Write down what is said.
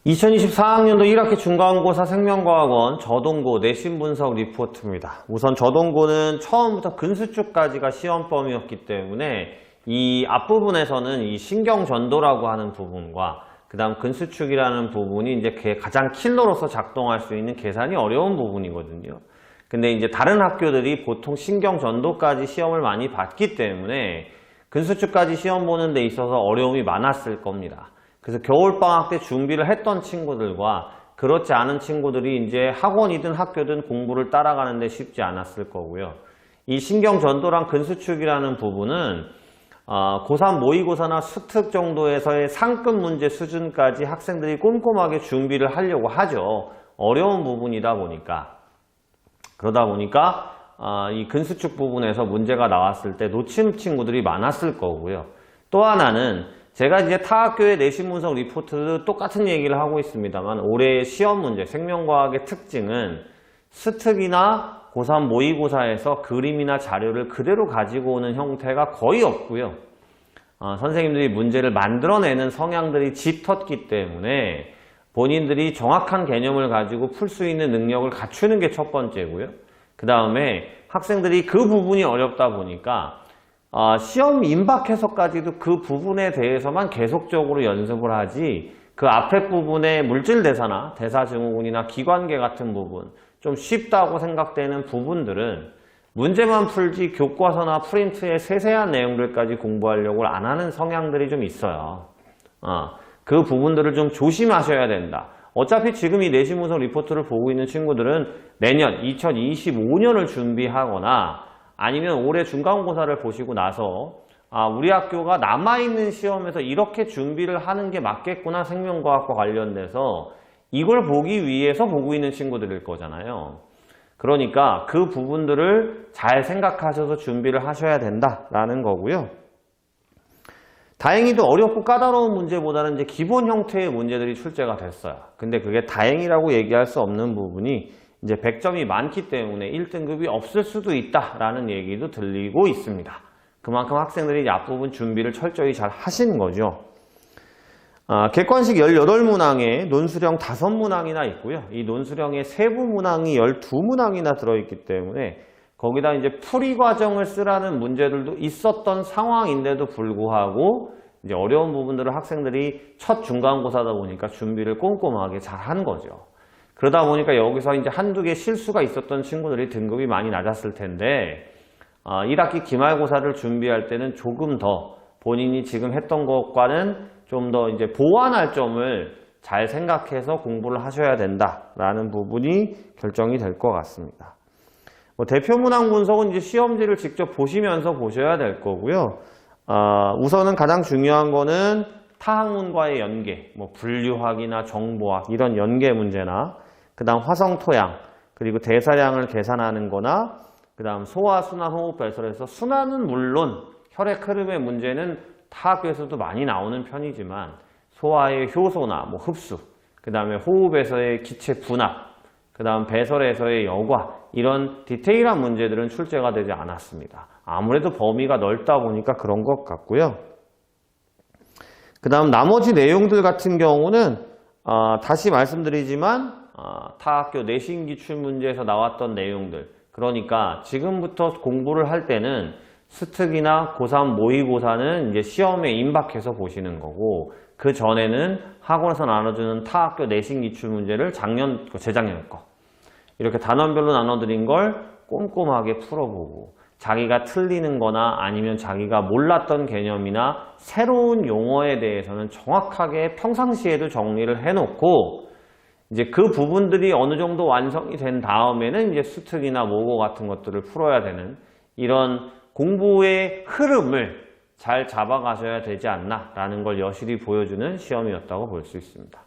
2024학년도 1학기 중간고사 생명과학원 저동고 내신 분석 리포트입니다. 우선 저동고는 처음부터 근수축까지가 시험 범위였기 때문에 이 앞부분에서는 이 신경전도라고 하는 부분과 그 다음 근수축이라는 부분이 이제 가장 킬러로서 작동할 수 있는 계산이 어려운 부분이거든요. 근데 이제 다른 학교들이 보통 신경전도까지 시험을 많이 봤기 때문에 근수축까지 시험 보는 데 있어서 어려움이 많았을 겁니다. 그래서 겨울방학 때 준비를 했던 친구들과 그렇지 않은 친구들이 이제 학원이든 학교든 공부를 따라가는데 쉽지 않았을 거고요. 이 신경전도랑 근수축이라는 부분은 고3 모의고사나 수특 정도에서의 상급 문제 수준까지 학생들이 꼼꼼하게 준비를 하려고 하죠. 어려운 부분이다 보니까. 그러다 보니까 이 근수축 부분에서 문제가 나왔을 때 놓친 친구들이 많았을 거고요. 또 하나는 제가 이제 타 학교의 내신 분석 리포트도 똑같은 얘기를 하고 있습니다만 올해의 시험 문제, 생명과학의 특징은 수특이나 고3 모의고사에서 그림이나 자료를 그대로 가지고 오는 형태가 거의 없고요. 선생님들이 문제를 만들어내는 성향들이 짙었기 때문에 본인들이 정확한 개념을 가지고 풀 수 있는 능력을 갖추는 게 첫 번째고요. 그 다음에 학생들이 그 부분이 어렵다 보니까 시험 임박해서까지도 그 부분에 대해서만 계속적으로 연습을 하지 그 앞에 부분의 물질대사나 대사증후군이나 기관계 같은 부분 좀 쉽다고 생각되는 부분들은 문제만 풀지 교과서나 프린트의 세세한 내용들까지 공부하려고 안 하는 성향들이 좀 있어요. 그 부분들을 좀 조심하셔야 된다. 어차피 지금 이 내신 분석 리포트를 보고 있는 친구들은 내년 2025년을 준비하거나 아니면 올해 중간고사를 보시고 나서 우리 학교가 남아있는 시험에서 이렇게 준비를 하는 게 맞겠구나 생명과학과 관련돼서 이걸 보기 위해서 보고 있는 친구들일 거잖아요. 그러니까 그 부분들을 잘 생각하셔서 준비를 하셔야 된다라는 거고요. 다행히도 어렵고 까다로운 문제보다는 이제 기본 형태의 문제들이 출제가 됐어요. 근데 그게 다행이라고 얘기할 수 없는 부분이 이제 100점이 많기 때문에 1등급이 없을 수도 있다라는 얘기도 들리고 있습니다. 그만큼 학생들이 앞부분 준비를 철저히 잘 하신 거죠. 객관식 18문항에 논술형 5문항이나 있고요. 이 논술형에 세부 문항이 12문항이나 들어있기 때문에 거기다 이제 풀이 과정을 쓰라는 문제들도 있었던 상황인데도 불구하고 이제 어려운 부분들을 학생들이 첫 중간고사다 보니까 준비를 꼼꼼하게 잘 한 거죠. 그러다 보니까 여기서 이제 한두 개 실수가 있었던 친구들이 등급이 많이 낮았을 텐데 1학기 기말고사를 준비할 때는 조금 더 본인이 지금 했던 것과는 좀 더 이제 보완할 점을 잘 생각해서 공부를 하셔야 된다라는 부분이 결정이 될 것 같습니다. 대표 문항 분석은 이제 시험지를 직접 보시면서 보셔야 될 거고요. 우선은 가장 중요한 거는 타학문과의 연계, 분류학이나 정보학 이런 연계 문제나 그 다음 화성토양, 그리고 대사량을 계산하는 거나 그 다음 소화, 순환, 호흡, 배설에서 순환은 물론 혈액 흐름의 문제는 타 학교에서도 많이 나오는 편이지만 소화의 효소나 흡수, 그 다음에 호흡에서의 기체 분압, 그 다음 배설에서의 여과 이런 디테일한 문제들은 출제가 되지 않았습니다. 아무래도 범위가 넓다 보니까 그런 것 같고요. 그 다음 나머지 내용들 같은 경우는 다시 말씀드리지만 타 학교 내신 기출 문제에서 나왔던 내용들, 그러니까 지금부터 공부를 할 때는 수특이나 고3 모의고사는 이제 시험에 임박해서 보시는 거고 그 전에는 학원에서 나눠주는 타 학교 내신 기출 문제를 작년, 재작년 거 이렇게 단원별로 나눠드린 걸 꼼꼼하게 풀어보고 자기가 틀리는 거나 아니면 자기가 몰랐던 개념이나 새로운 용어에 대해서는 정확하게 평상시에도 정리를 해놓고 이제 그 부분들이 어느 정도 완성이 된 다음에는 이제 수특이나 모고 같은 것들을 풀어야 되는 이런 공부의 흐름을 잘 잡아가셔야 되지 않나라는 걸 여실히 보여주는 시험이었다고 볼 수 있습니다.